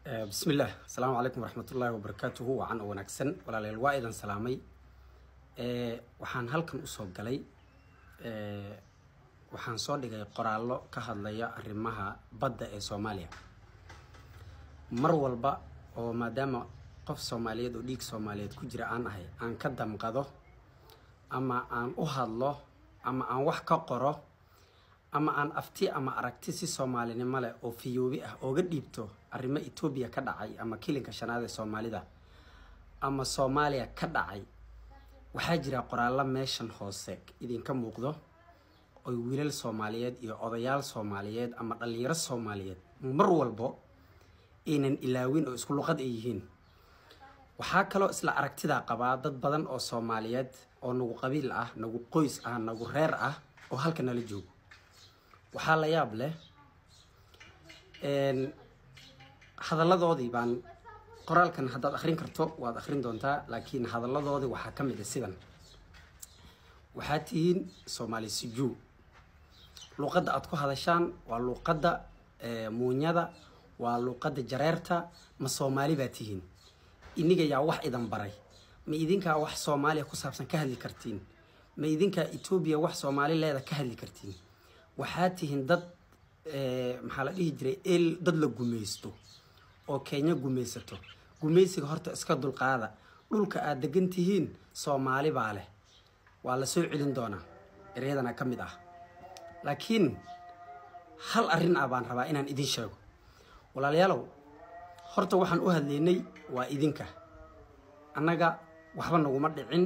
بسم الله السلام عليكم ورحمة الله وبركاته وعن ونكسن ولا للوائد سلامي وحان هلكن أصوب قلي وحان صادق قرالو كهدليا أرمها بدأ سوماليا مرولبا وما دام قف سوماليا وديك سوماليا كجرا هي أن كدم قضو أما أن أهدلو أما أن وحكا قرو أما أن أفتي أما أركتسي سومالي نمالي أو فيوبي أو قديبتو أرمى إثيوبيا كدعي أما كيلينك شنادة سومالي دا أما سوماليا كدعي وحاجرا قرالا ميشن هوسيك إذن كم وقضو أو ويلال سوماليات إيو أضيال سوماليات أما دلير السوماليات مرولبو إنن إلاوين أو إسكو لغد إيهين وحاكلو إسلا أركتدا قبا داد بدن أو سوماليات أو نغو قبيل نغو قويس نغو رير أو هالكنا لجوب waxaa la yaab leh hadalladoodii baan qoraalkan haddaad akhrin karto waad akhrin doontaa laakiin hadalladoodii waxaa ka mid ah sidan waxaa tihiin Soomaali sijuu luqadda aad ku hadashaan waa luqadda muunyada waa luqadda jareerta ma Soomaali baa tihiin iniga yaa wax idan baray ma idinka wax Soomaaliya ku saabsan ka hadli kartiin ma idinka Itoobiya wax Soomaali leeda ka hadli kartiin waxaatihin dad maxaa la dhihi jiray dad la gumeysto oo Kenya gumeysato gumeysiga horta iska dulqaada dhulka aad degan tihiin Soomaali baa leh waa la soo celin doonaa ereydana ka mid ah laakiin hal arin baan rabaa inaan idin sheego walaalayaalow horta waxaan u hadleynay waa idinka annaga waxba naguma dhicin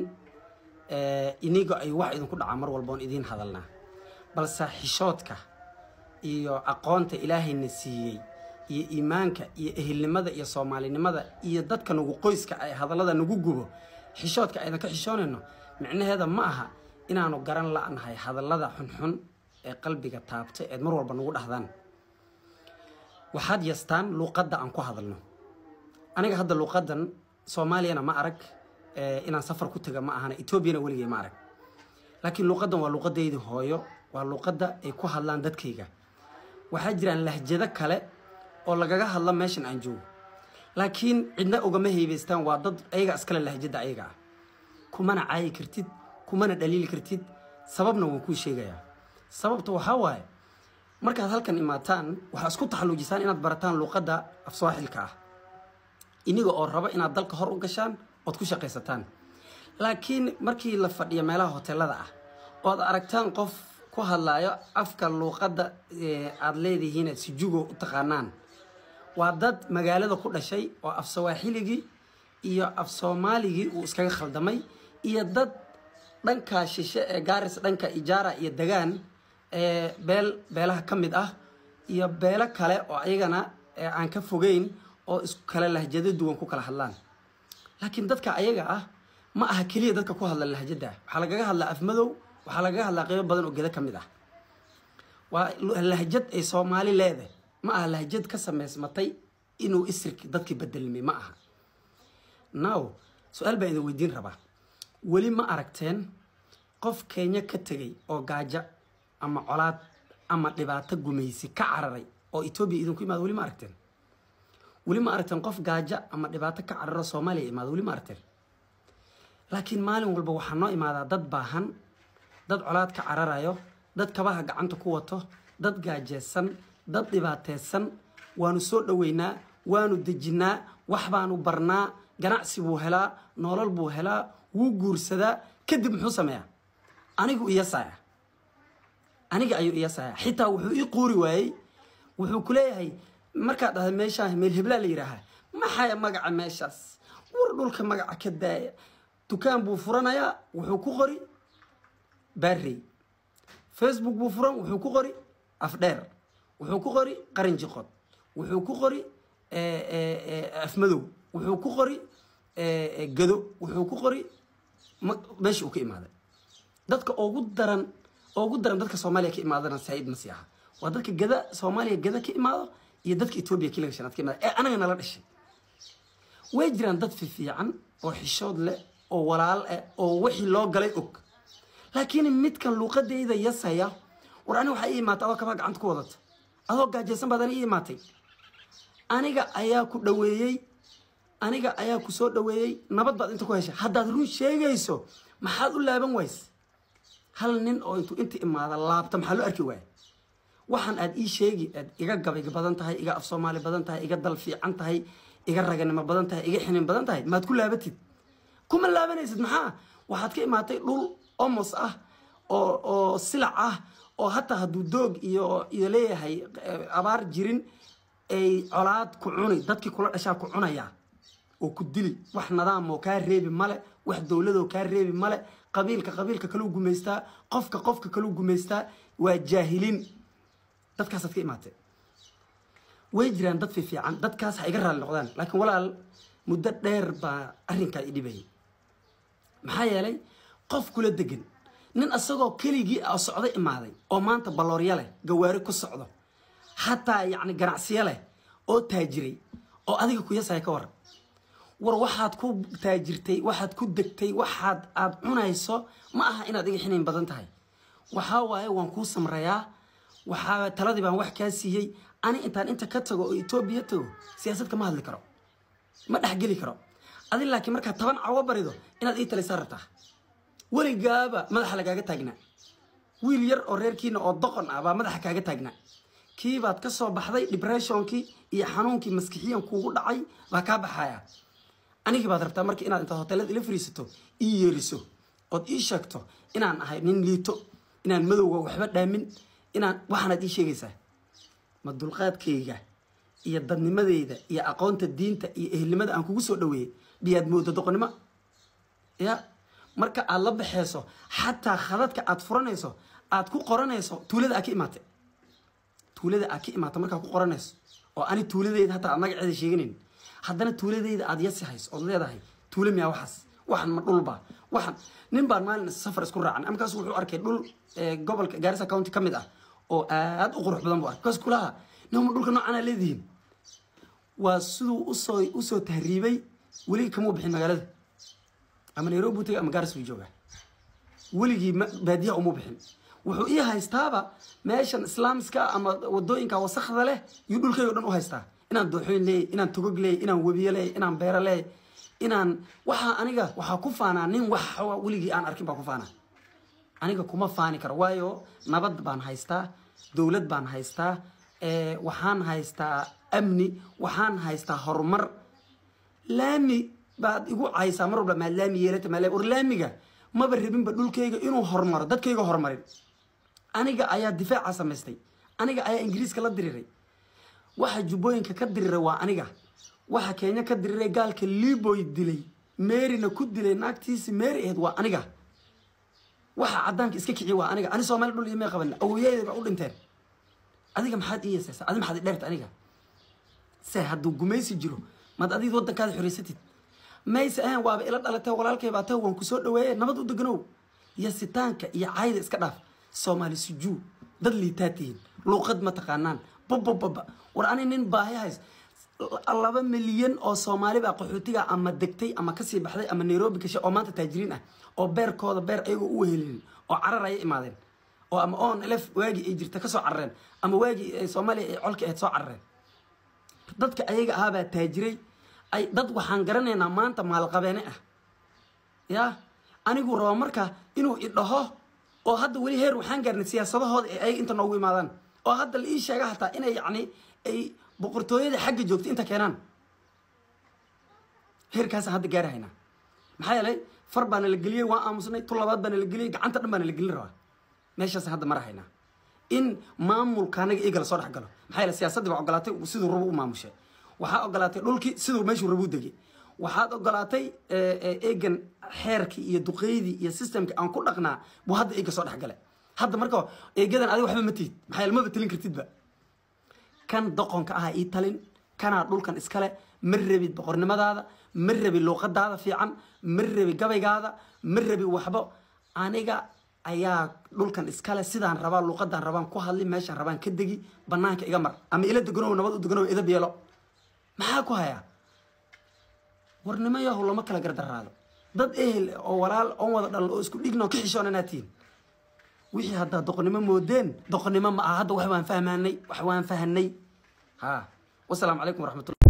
iniga ay wax idinku dhaca mar walba oo idin hadalnaa balse xishoodka iyo aqoonta Ilaahayna siiyay iyo iimaanka iyo ehelnimada iyo Soomaalinimada iyo dadka nagu qoyska ay hadallada nagu gubo xishoodka aydan ka xishoonayno macnaheeda ma aha inaanu garan la'anahay hadallada xunxun ee qalbiga taabtay ee mar walba nagu dhahdaan waxaad yastaan luqadda aan ku hadalno aniga hadda luqadan Soomaaliyana ma arag inaan safar ku taga ma ahana Etoobiyana waligay ma arag laakiin luqadan waa luqadeedii hooyo waa luqadda ay ku hadlaan dadkayga waxaa jiraan lahjado kale oo lagaga hadla meeshan aan joogo laakiin cidna ugama heebeystaan waa dad ayaga iskala lahjada ayaga kumana caayi kartid kumana dhaliil kartid sababna waan ku sheegayaa sababta waxa waaye markaad halkan imaataan waxa isku taxalluujisaan inaad barataan luqadda Afsooxilka iniga oo raba inaad dalka hor u gashaan oo ku shaqaysataan laakiin markii la fadhiyo meelaha hoteelada oo aragtaan qof ku hadlayo afka luqadda aad leedihiin si jugo u taqaanaan waa dad magaalada ku dhashay oo af Soomaaliga iyo af Soomaaliga uu iskaga khaldamay iyo dad dhanka shishe ee gaaris dhanka ijaara iyo dagaan beelaha kamid ah iyo beelo kale oo ayagana aan ka fogeyn oo isku kala lahjado duwan ku kala hadlaan laakiin dadka ayaga ma aha kaliya dadka ku hadla lahjada waxa lagaga hadlaa af madow waxa lagaga hadlaa qayb badan oo geda kamid ah waa lahjad ay Soomaali leedahay ma aha lahjad ka sameysmatay inuu isirki dadkii bedelmay ma aha now su'aal baa idin weydiin rabaa wali ma aragteen qof Kenya ka tagay oo gaaja ama colaad ama dhibaato gumeysi ka cararay oo Itoobiya idinku imaad wali ma aragteen qof gaaja ama dhibaato ka cararo Soomaaliya imaad wali ma aragteen laakiin maalin walba waxa noo imaada dad baahan dad colaad ka cararayo dad kabaha gacanta ku wato dad gaajeysan dad dhibaateysan waanu soo dhaweynaa waanu dejinaa wax baanu barnaa ganacsi buu helaa nolol buu helaa wuu guursadaa kadib muxuu sameeyaa aniga ayuu iyasaya xitaa wuxuu ii qoori waayay wuxuu ku leeyahay markaad dhahay meesha meel hebla la yiraahaa maxay magaca meeshaas war dhulka magaca ka daaya dukaan buu furanayaa wuxuu ku qori barri Facebook buu furan wuxuu ku qori afdheer wuxuu ku qori qaranjiqod wuxuu ku qori afmadow wuxuu ku qori gado wuxuu ku qori meesha uu ka imaaday dadka ugu daran dadka Soomaaliya ka imaadana Said Masiixa waa dadka gada Soomaaliya gada ka imaado iyo dadka Itoobiya kiilka shanaad ka imaado anaga nala dhashay way jiraan dad fiican oo xishood leh oo walaal oo wixii loo galay og laakiin midkan luqadeeda yasaya warani waxa ii imaatay adoo kaba gacanta ku wadato adoo gaajeysan badan ii imaatay aniga ayaa ku dhaweeyay aniga ayaa ku soo dhaweeyay nabad baad inta ku heshay haddaad run sheegayso maxaad u laaban ways hal nin oo inta imaada laabta maxaa loo arki waay waxaan aad ii sheegi aad iga gabay badan tahay iga af Soomaali badan tahay iga dal fiican tahay iga raganimo badan tahay iga xinin badan tahay maad ku laabatid kuma laabanaysid maxaa waxaad ka imaatay dhul omos ah oo silac ah oo hatta haduu doog iyo leeyahay abaar jirin ay colaad ku cunay dadkii kula dhashaa ku cunaya oo ku dili wax nidaam oo ka reebi male wax dawlad oo ka reebi male qabiilka kala gumeystaa qofka kala gumeystaa waa jaahiliin dadkaas ka imaatay way jiraan dad fiican dadkaas ha iga raali noqdaan laakiin walaal muddo dheer baa arrinka i dhibay maxaa yeelay qof kula degan nin asagoo keligii oo socdo imaaday oo maanta baloorya leh gawaari ku socdo hatta yacni ganacsiyo leh oo taajiray oo adiga ku yasay ka war waxaad ku taajirtay waxaad ku degtay waxaad aad cunayso ma aha inaad iga xinayn badan tahay waxa waaye waan ku samrayaa waxa taladii baan wax ka siiyay ani inta ka tago oo Itoobiya tago siyaasad kama hadli karo ma dhaxgeli karo adii laakiin marka 10 cawo barido inaad ii talisay rabtaa waligaaba madaxa lagaaga taagnaa wiil yar oo reerkiina oo doqon ah baa madaxa kaaga taagnaa kii baad ka soo baxday depressionkii iyo xanuunkii maskixiyan kuugu dhacay baa ka baxaya aniga baad rabtaa markii inaad inta hotelada ila fariisato ii yeeriso oo ii sheegto inaan ahay nin liito inaan madowga waxba dhaamin inaan waxaad ii sheegaysaa ma dulqaadkayga iyo dadnimadeyda iyo aqoonta diinta iyo ehelnimada aan kugu soo dhaweeyay biyaad moodo doqonnimo ya marka aad la baxayso xataa khadadka aad furanayso aad ku qoranayso tuulada aad ka imaatay marka ku qoranayso oo ani tuuladeyda hatta magaceeda sheeganin haddana tuuladeyda aad yasi hayso oo leedahay tuula miya waxan ma dhulba waxan nin baan maalin safar isku raacan amkaas wuxuu arkay dhul gobolka Garissa County kamid ah oo aad u qurux badan buu arkay kaas kulaha nimo dhulka noocan ah leediin waa sidoo u soo tahriibay wali kama bixin magaalada ama Nairobi tagay ama Garissa jooga waligi baadiya uma bixin wuxuu ii haystaaba meeshan islaamska ama wadooyinka wasakhda leh iyo dhulkayga dhan u haystaa inaan dooxoyn leey inaan togog leey inaan wabiye leey inaan beera leey inaan waxa ku faanaa nin wax waligi aan arkin baa ku faanaa aniga kuma faani karo waayo nabad baan haystaa dawlad baan haystaa waxaan haystaa amni waxaan haystaa horumar laami baad igu caysaa mar walba laami yeelata laamiga maba rabinba dhulkayga inuu horumaro dadkayga horumarin aniga ayaa difaaca samaystay aniga ayaa ingiriiska la diriiray waxa jubooyinka ka diriiray waa aniga waxa Kenya ka diriiray gaalka Liboy dilay meerina ku dilay naagtiisi meeri ahayd waa aniga waxa cadaanka iska kiciy waa aniga ani Soomaali dhul iimay qaban awiyayda u dhinteen adiga maxaad iyeesaysaa adiga maxaad dheerta aniga say haduu gumaysi jiro mad adiga wadankaada xuriisatid maysa aan waaba ila dhalatay walaalkay baa taa waan ku soo dhaweeyay nabad u deganow yasitaanka iyo caayda iska dhaaf Soomaali sujuu dad liitaatiin luqad ma taqaanaan babba war ani nin baahi hays 2 milyan oo Soomaali baa qaxootiga ama degtay ama ka sii baxday ama Nairobi ka oo maanta taajiriin ah oo beerkooda beer ayagu u wehelin oo carar ay imaadeen oo ama on elef waagi ay jirta ka soo carreen ama waagi Soomaali ay colka ay soo carreen dadka ayaga ah baa taajiray ay dad waxaan garanaynaa maanta maal qabeene ah ya anigu rabo marka inuu idhaho oo hadda wali heer waxaan gaarnay siyaasadahooda ay inta noogu imaadaan oo hadda la ii sheega hataa inay yacni ay boqortooyada xagga joogto inta keenaan heerkaas hadda gaarayna maxaa yeelay far baan la geliyay waan aamusnay tulabaad baan la geliyay gacanta dhan baan la gelin rabaa meeshaas hadda marahayna in maamulkaanaga igala soo dhaxgalo maxaa yeelay siyaasadda waa ogolaatay sidoo rabo u maamushay waxa ogolaatay dhulkii sidoo meeshu rabo degay waxaad ogolaatay eegan xeerkii iyo duqeydii iyo systemka aan ku dhaqnaa buu hadda iga soo dhaxgalay hadda marka eegadan adiga waxba ma tiid maxay lama betelin kartidba kan doqonka ah ii talin kana dhulkan iskale ma rabid boqornimadaada ma rabi luqadaada fiican ma rabi gabaygaada ma rabi waxba aniga ayaa dhulkan iskale sidaan rabaa luqadaan rabaan ku hadli meeshaan rabaan ka degi banaanka iga mar ama ila deganow nabad u deganow ida beelo maxaa ku haya warnimo yahu lama kala gardaraado dad ehel oo walaal oo wada dhal oo isku dhigno ka xishoonanaatiin wixii hadda doqonnimo moodeen doqonnimo ma aha hadda wax waan fahanay ha والسلام عليكم ورحمة الله.